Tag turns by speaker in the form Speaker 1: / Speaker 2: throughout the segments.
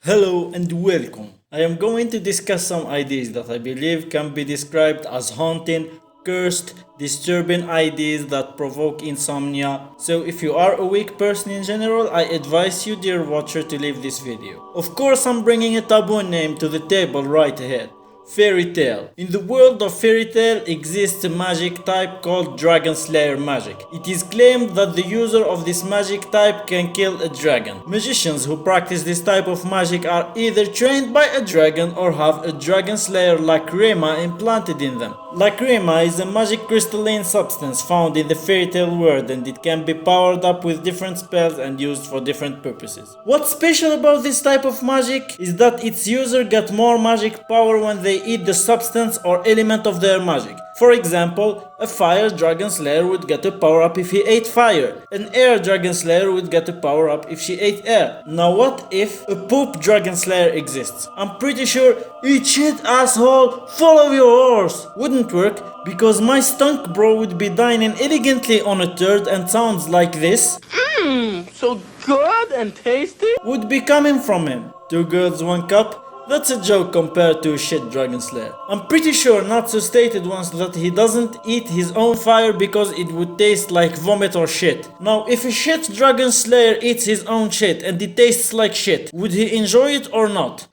Speaker 1: Hello and welcome. I am going to discuss some ideas that I believe can be described as haunting, cursed, disturbing ideas that provoke insomnia. So if you are a weak person in general, I advise you, dear watcher, to leave this video. Of course, I'm bringing a taboo name to the table right ahead. Fairy tale. In the world of fairy tale exists a magic type called Dragon Slayer magic. It is claimed that the user of this magic type can kill a dragon. Magicians who practice this type of magic are either trained by a dragon or have a Dragon Slayer lacrima implanted in them. Lacrima is a magic crystalline substance found in the fairy tale world, and it can be powered up with different spells and used for different purposes. What's special about this type of magic is that its user get more magic power when they eat the substance or element of their magic. For example, a fire dragon slayer would get a power up if he ate fire. An air dragon slayer would get a power up if she ate air. Now what if a poop dragon slayer exists? I'm pretty sure eat shit asshole, follow your horse wouldn't work, because my stunk bro would be dining elegantly on a turd, and sounds like this
Speaker 2: So good and tasty.
Speaker 1: would be coming from him. 2 girls 1 cup. That's a joke compared to a shit dragon slayer. I'm pretty sure Natsu stated once that he doesn't eat his own fire because it would taste like vomit or shit. Now if a shit dragon slayer eats his own shit and it tastes like shit, would he enjoy it or not?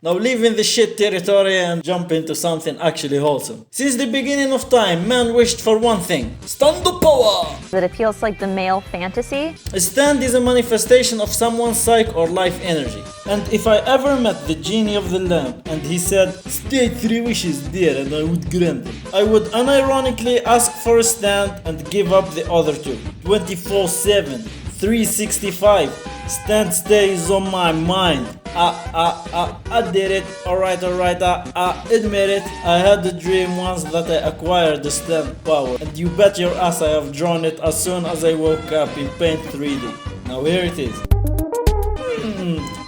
Speaker 1: Now leaving the shit territory and jump into something actually wholesome. Since the beginning of time, man wished for one thing: stand up power!
Speaker 3: That appeals to like the male fantasy.
Speaker 1: A stand is a manifestation of someone's psyche or life energy. And if I ever met the genie of the lamp and he said, state 3 wishes dear, and I would grant them, I would unironically ask for a stand and give up the other 2. 24/7, 365, stand stays on my mind. I did it. Alright, I admit it. I had a dream once that I acquired the stand power, and you bet your ass I have drawn it as soon as I woke up in Paint 3D. Now here it is.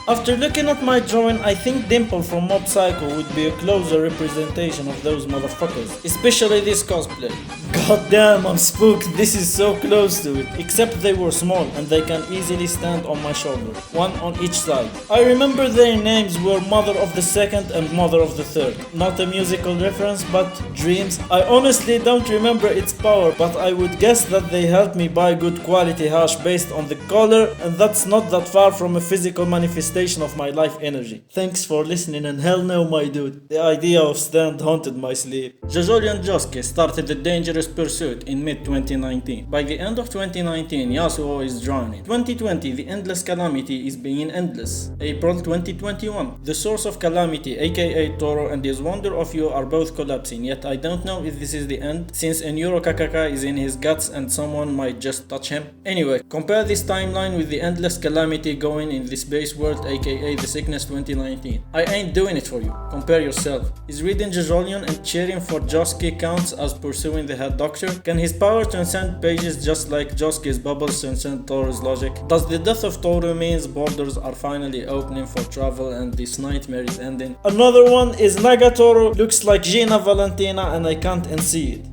Speaker 1: After looking at my drawing, I think Dimple from Mob Psycho would be a closer representation of those motherfuckers, especially this cosplay. God damn, I'm spooked, this is so close to it. Except they were small and they can easily stand on my shoulder, one on each side. I remember their names were Mother of the Second and Mother of the Third. Not a musical reference, but dreams. I honestly don't remember its power, but I would guess that they helped me buy good quality hash based on the color, and that's not that far from a physical manifestation of my life energy. Thanks for listening, and hell no my dude, the idea of stand haunted my sleep. Jojolian Josuke started a dangerous pursuit in mid-2019. By the end of 2019, Yasuo is drowning. 2020, the endless calamity is being endless. April 2021, the source of calamity aka Toro and his wonder of you are both collapsing, yet I don't know if this is the end, since a neurokakaka is in his guts and someone might just touch him. Anyway, compare this timeline with the endless calamity going in the space world aka the sickness 2019. I ain't doing it for you. Compare yourself. Is reading Jojolion and cheering for Josuke counts as pursuing the head doctor? Can his power transcend pages just like Josuke's bubbles transcend Toro's logic? Does the death of Toro means borders are finally opening for travel and this nightmare is ending? Another one is Nagatoro looks like Gina Valentina and I can't unsee it.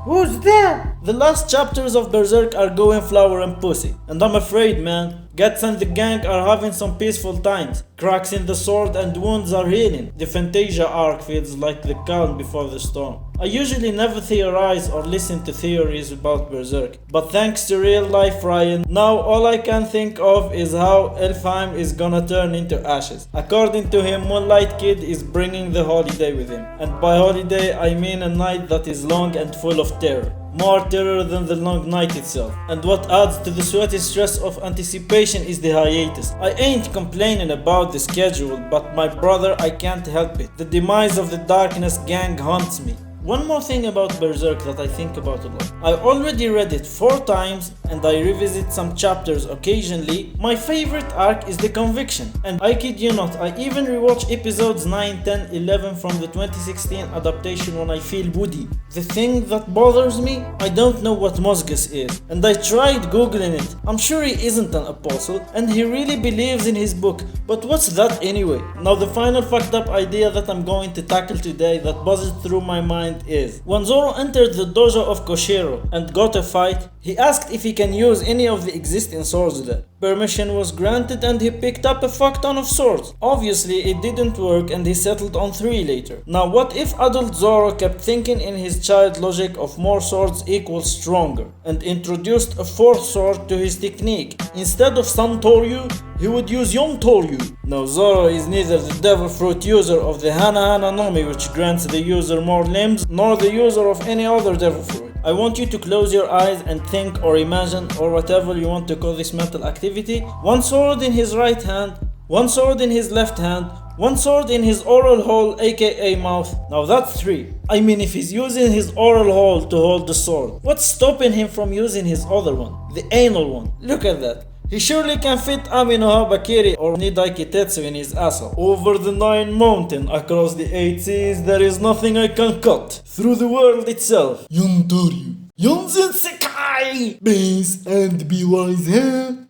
Speaker 1: Who's there? The last chapters of Berserk are going flower and pussy, and I'm afraid, man. Guts and the gang are having some peaceful times. Cracks in the sword and wounds are healing. The Fantasia arc feels like the calm before the storm. I usually never theorize or listen to theories about Berserk, but thanks to real life Ryan, now all I can think of is how Elfheim is gonna turn into ashes. According to him, Moonlight Kid is bringing the holiday with him, and by holiday I mean a night that is long and full of terror. More terror than the long night itself. And what adds to the sweaty stress of anticipation is the hiatus. I ain't complaining about the schedule, but my brother, I can't help it. The demise of the Darkness gang haunts me. One more thing about Berserk that I think about a lot. I already read it 4 times and I revisit some chapters occasionally. My favorite arc is the Conviction, and I kid you not, I even rewatch episodes 9, 10, 11 from the 2016 adaptation when I feel woody. The thing that bothers me, I don't know what Mosgus is, and I tried googling it. I'm sure he isn't an apostle and he really believes in his book, but what's that anyway? Now the final fucked up idea that I'm going to tackle today that buzzes through my mind point is, when Zoro entered the dojo of Koshiro and got a fight, he asked if he can use any of the existing swords there. Permission was granted and he picked up a fuck ton of swords. Obviously it didn't work and he settled on 3 later. Now what if adult Zoro kept thinking in his child logic of more swords equals stronger and introduced a 4th sword to his technique? Instead of Sun Toryu, he would use Yom Toryu. Now Zoro is neither the devil fruit user of the Hana Hana Nomi, which grants the user more limbs, nor the user of any other devil fruit. I want you to close your eyes and think or imagine or whatever you want to call this mental activity. 1 sword in his right hand, 1 sword in his left hand, 1 sword in his oral hole aka mouth. Now that's 3. I mean, if he's using his oral hole to hold the sword, what's stopping him from using his other one? The anal one. Look at that. He surely can fit Ami no Habakiri or Nidai Kitetsu in his asshole. Over the 9 mountain, across the 8 seas, there is nothing I can cut. Through the world itself. Yontoryu. Yonzen Sekai! Base and be wise, huh?